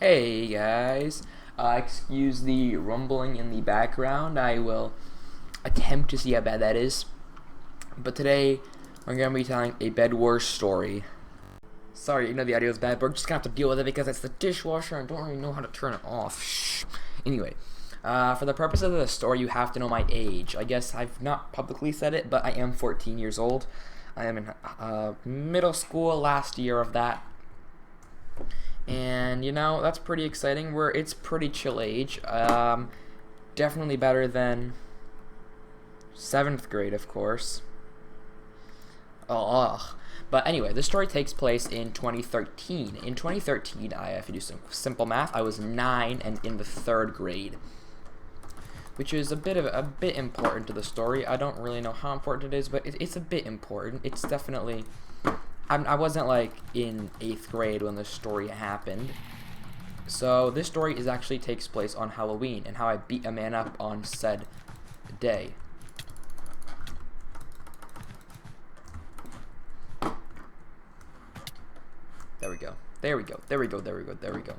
Hey guys, excuse the rumbling in the background. I will attempt to see how bad that is. But today, we're going to be telling a BedWars story. Sorry, you know the audio is bad, but we're just going to have to deal with it because it's the dishwasher and don't really know how to turn it off. Shh. Anyway, for the purpose of the story, you have to know my age. I guess I've not publicly said it, but I am 14 years old. I am in middle school, last year of that. And you know, that's pretty exciting. It's pretty chill age. Definitely better than 7th grade, of course. Oh, but anyway, this story takes place in 2013. In 2013, I have to do some simple math. I was 9 and in the 3rd grade, which is a bit important to the story. I don't really know how important it is, but it's a bit important. It's definitely. I wasn't like in 8th grade when this story happened. So this story actually takes place on Halloween and how I beat a man up on said day. There we go. There we go. There we go. There we go. There we go.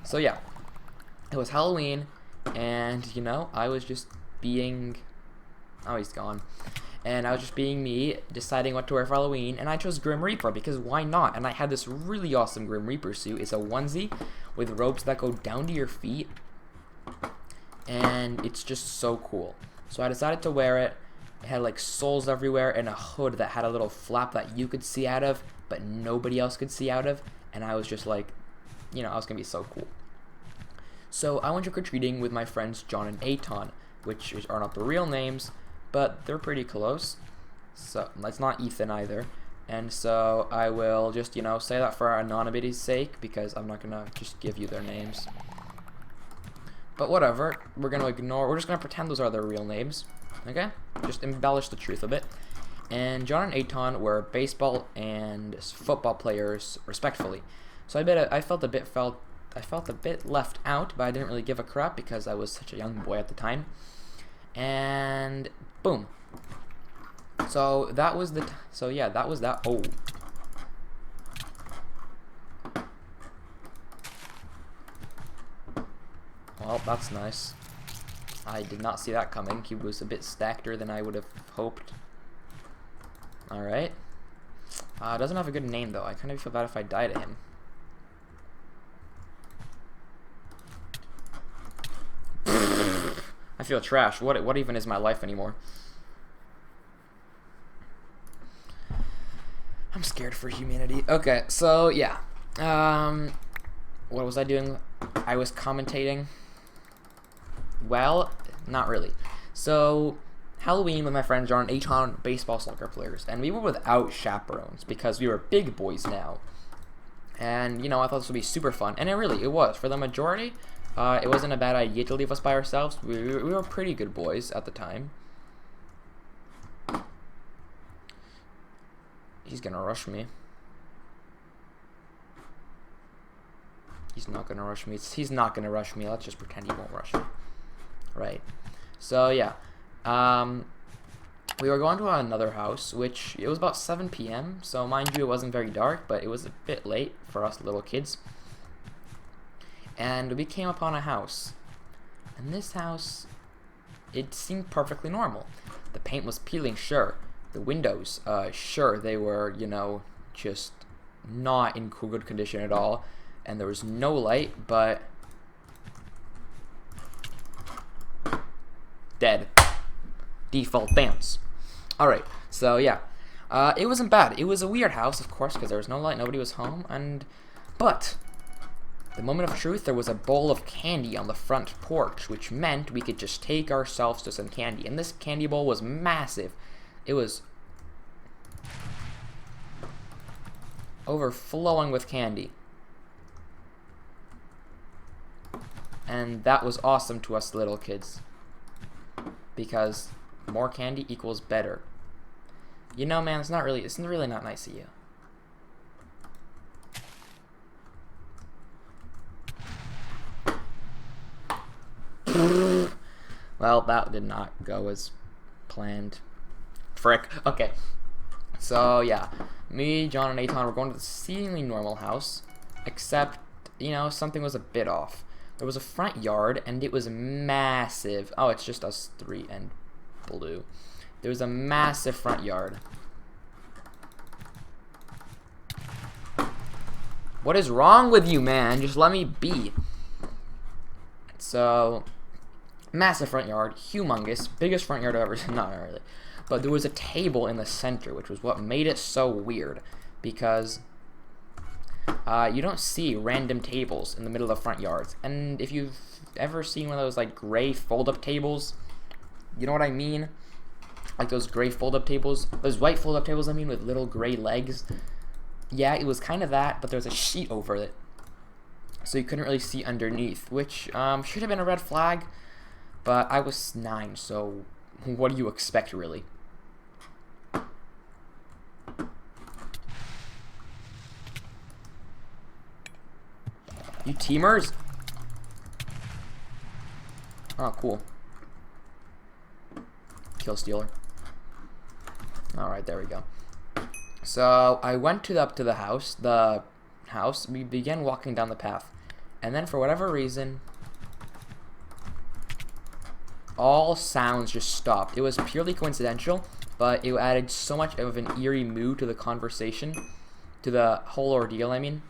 So yeah, it was Halloween, and you know, I was just being. Oh, he's gone. And I was just being me, deciding what to wear for Halloween, and I chose Grim Reaper because why not? And I had this really awesome Grim Reaper suit. It's a onesie with ropes that go down to your feet, and it's just so cool. So I decided to wear it. It had like souls everywhere and a hood that had a little flap that you could see out of, but nobody else could see out of, and I was just like, you know, I was gonna be so cool. So I went trick-or-treating with my friends John and Aton, which are not the real names, but they're pretty close. So that's not Ethan either. And so I will just, you know, say that for anonymity's sake, because I'm not gonna just give you their names. But whatever, we're just gonna pretend those are their real names. Okay? Just embellish the truth a bit. And John and Aton were baseball and football players, respectfully. So I felt a bit left out, but I didn't really give a crap because I was such a young boy at the time. And boom. So that was that was that. Oh. Well, that's nice. I did not see that coming. He was a bit stackeder than I would have hoped. Alright. Doesn't have a good name though. I kind of feel bad if I die to him. I feel trash. What even is my life anymore? I'm scared for humanity. Okay, so yeah. What was I doing? I was commentating. Well, not really. So Halloween with my friends John and Aton, baseball soccer players, and we were without chaperones because we were big boys now. And you know, I thought this would be super fun, and it was for the majority. It wasn't a bad idea to leave us by ourselves. We were pretty good boys at the time. He's gonna rush me. He's not gonna rush me. He's not gonna rush me. Let's just pretend he won't rush me. Right. So yeah. We were going to another house, which it was about 7 p.m. So mind you, it wasn't very dark, but it was a bit late for us little kids. And we came upon a house. And this house, it seemed perfectly normal. The paint was peeling, sure. The windows, sure, they were, you know, just not in good condition at all. And there was no light, but dead. Default dance. Alright, so yeah. It wasn't bad. It was a weird house, of course, because there was no light, nobody was home, but the moment of truth, there was a bowl of candy on the front porch, which meant we could just take ourselves to some candy. And this candy bowl was massive. It was overflowing with candy. And that was awesome to us little kids, because more candy equals better. You know, man, it's really not nice of you. Well, that did not go as planned. Frick. Okay. So, yeah. Me, John, and Aton were going to the seemingly normal house, except you know, something was a bit off. There was a front yard, and it was massive. Oh, it's just us three and blue. There was a massive front yard. What is wrong with you, man? Just let me be. So, massive front yard, humongous, biggest front yard I've ever seen. Not really. But there was a table in the center, which was what made it so weird. Because you don't see random tables in the middle of front yards. And if you've ever seen one of those like gray fold-up tables, you know what I mean? Like those gray fold-up tables, those white fold-up tables, I mean, with little gray legs. Yeah, it was kind of that, but there was a sheet over it. So you couldn't really see underneath, which should have been a red flag. But I was 9, so what do you expect, really? You teamers? Oh, cool. Kill stealer. Alright, there we go. So I went up to the house. We began walking down the path. And then for whatever reason, all sounds just stopped. It was purely coincidental, but it added so much of an eerie mood to the conversation, to the whole ordeal, I mean.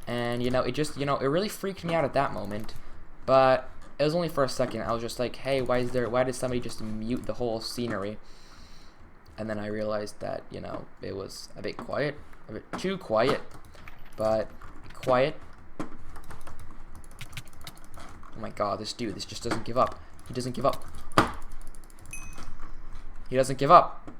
And, you know, it just, you know, it really freaked me out at that moment. But it was only for a second. I was just like, hey, why did somebody just mute the whole scenery? And then I realized that, you know, it was a bit quiet, a bit too quiet, but quiet. Oh my god, this dude, this just doesn't give up. He doesn't give up. He doesn't give up.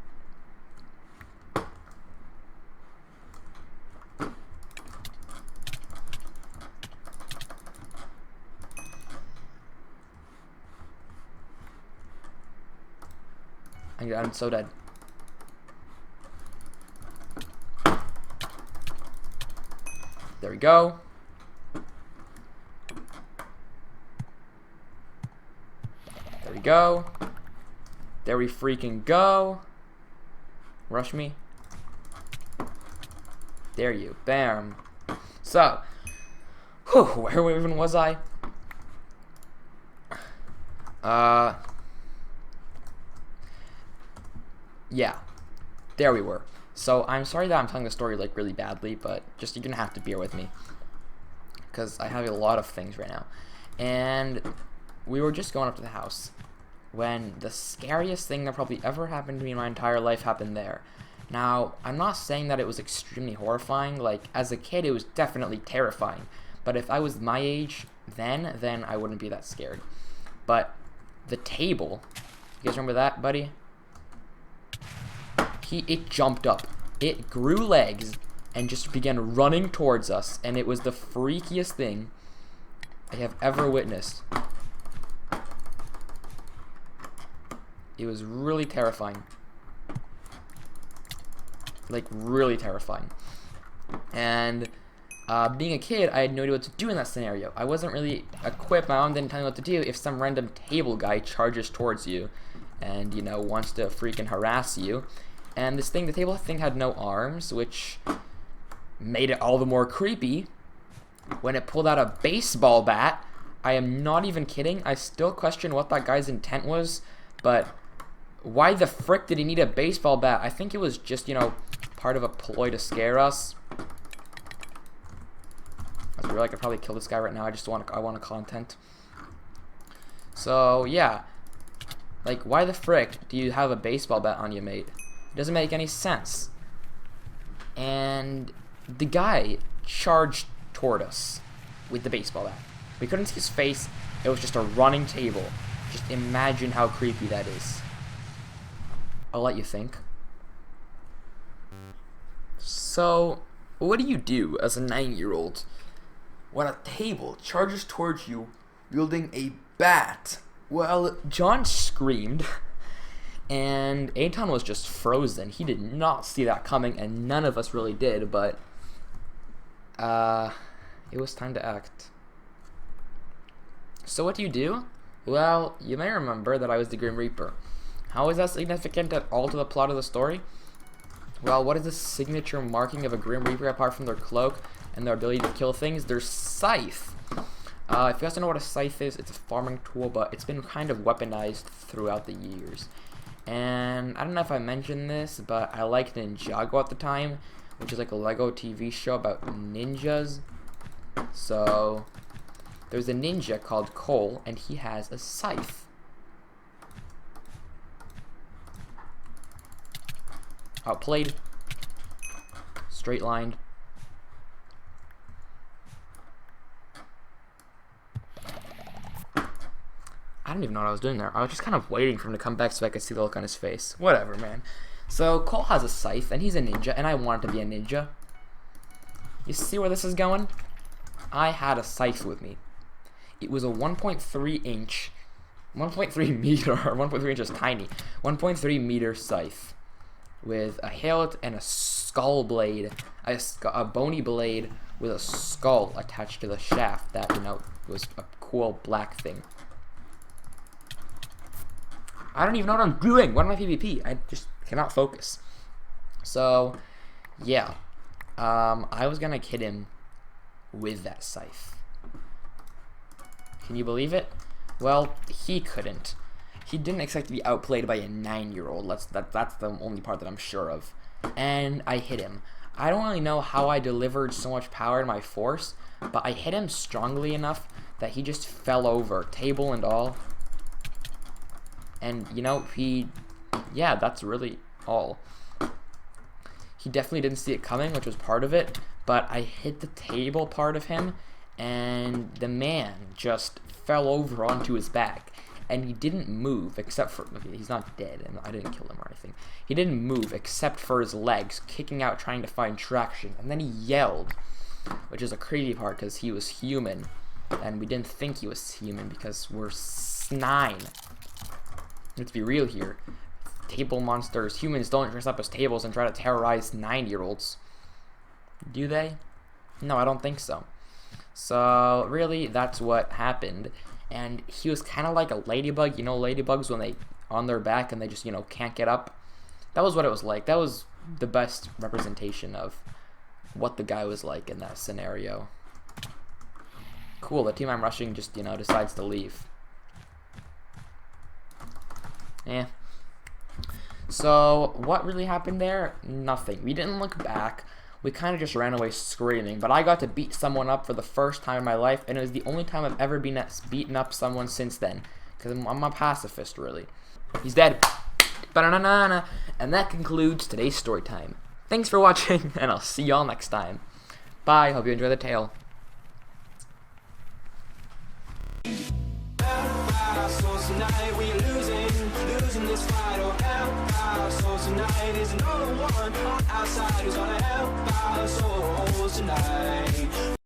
I'm so dead. There we go. There we go. There we freaking go. Rush me. There you. Bam. So, where even was I? Yeah. There we were. So, I'm sorry that I'm telling the story, like, really badly, but just, you're gonna have to bear with me. Because I have a lot of things right now. And we were just going up to the house when the scariest thing that probably ever happened to me in my entire life happened there. Now, I'm not saying that it was extremely horrifying. Like, as a kid, it was definitely terrifying. But if I was my age then I wouldn't be that scared. But the table, you guys remember that, buddy? It jumped up. It grew legs and just began running towards us. And it was the freakiest thing I have ever witnessed. It was really terrifying. Like, really terrifying. And being a kid, I had no idea what to do in that scenario. I wasn't really equipped. My mom didn't tell me what to do if some random table guy charges towards you and, you know, wants to freaking harass you. And this thing, the table thing had no arms, which made it all the more creepy. When it pulled out a baseball bat, I am not even kidding. I still question what that guy's intent was, but why the frick did he need a baseball bat? I think it was just, you know, part of a ploy to scare us. I feel like I could probably kill this guy right now. I want content. So, yeah. Like, why the frick do you have a baseball bat on you, mate? It doesn't make any sense. And the guy charged toward us with the baseball bat. We couldn't see his face. It was just a running table. Just imagine how creepy that is. I'll let you think. So, what do you do as a 9-year-old when a table charges towards you wielding a bat? Well, John screamed. And Aton was just frozen. He did not see that coming, and none of us really did, but it was time to act. So what do you do? Well, you may remember that I was the Grim Reaper. How is that significant at all to the plot of the story? Well, what is the signature marking of a Grim Reaper apart from their cloak? and their ability to kill things. There's Scythe. If you guys don't know what a scythe is, it's a farming tool, but it's been kind of weaponized throughout the years. And I don't know if I mentioned this, but I liked Ninjago at the time, which is like a Lego TV show about ninjas. So there's a ninja called Cole, and he has a scythe. Outplayed. Straight lined. I don't even know what I was doing there. I was just kind of waiting for him to come back so I could see the look on his face. Whatever, man. So Cole has a scythe, and he's a ninja, and I wanted to be a ninja. You see where this is going? I had a scythe with me. It was a 1.3 inch, 1.3 meter, 1.3 inch is tiny, 1.3 meter scythe with a hilt and a skull blade, a bony blade with a skull attached to the shaft that, you know, was a cool black thing. I don't even know what I'm doing. What am I PvP? I just cannot focus. So, yeah. I was gonna hit him with that scythe. Can you believe it? Well, he couldn't. He didn't expect to be outplayed by a 9-year-old. That's the only part that I'm sure of. And I hit him. I don't really know how I delivered so much power to my force, but I hit him strongly enough that he just fell over, table and all. And, you know, yeah, that's really all. He definitely didn't see it coming, which was part of it, but I hit the table part of him, and the man just fell over onto his back, and he didn't move, except for, okay, he's not dead, and I didn't kill him or anything. He didn't move, except for his legs, kicking out, trying to find traction, and then he yelled, which is a crazy part, because he was human, and we didn't think he was human, because we're 9. Let's be real here. Table monsters, humans don't dress up as tables and try to terrorize 9-year-olds. Do they? No, I don't think so. So, really, that's what happened. And he was kind of like a ladybug. You know ladybugs when they on their back and they just, you know, can't get up? That was what it was like. That was the best representation of what the guy was like in that scenario. Cool, the team I'm rushing just, you know, decides to leave. Yeah. So, what really happened there? Nothing. We didn't look back. We kind of just ran away screaming. But I got to beat someone up for the first time in my life, and it was the only time I've ever beaten up someone since then. Because I'm a pacifist, really. He's dead. Ba-na-na-na-na. And that concludes today's story time. Thanks for watching, and I'll see y'all next time. Bye. Hope you enjoy the tale. Tonight we're losing this fight, or help out. So tonight is no one on our side who's gonna help our souls tonight.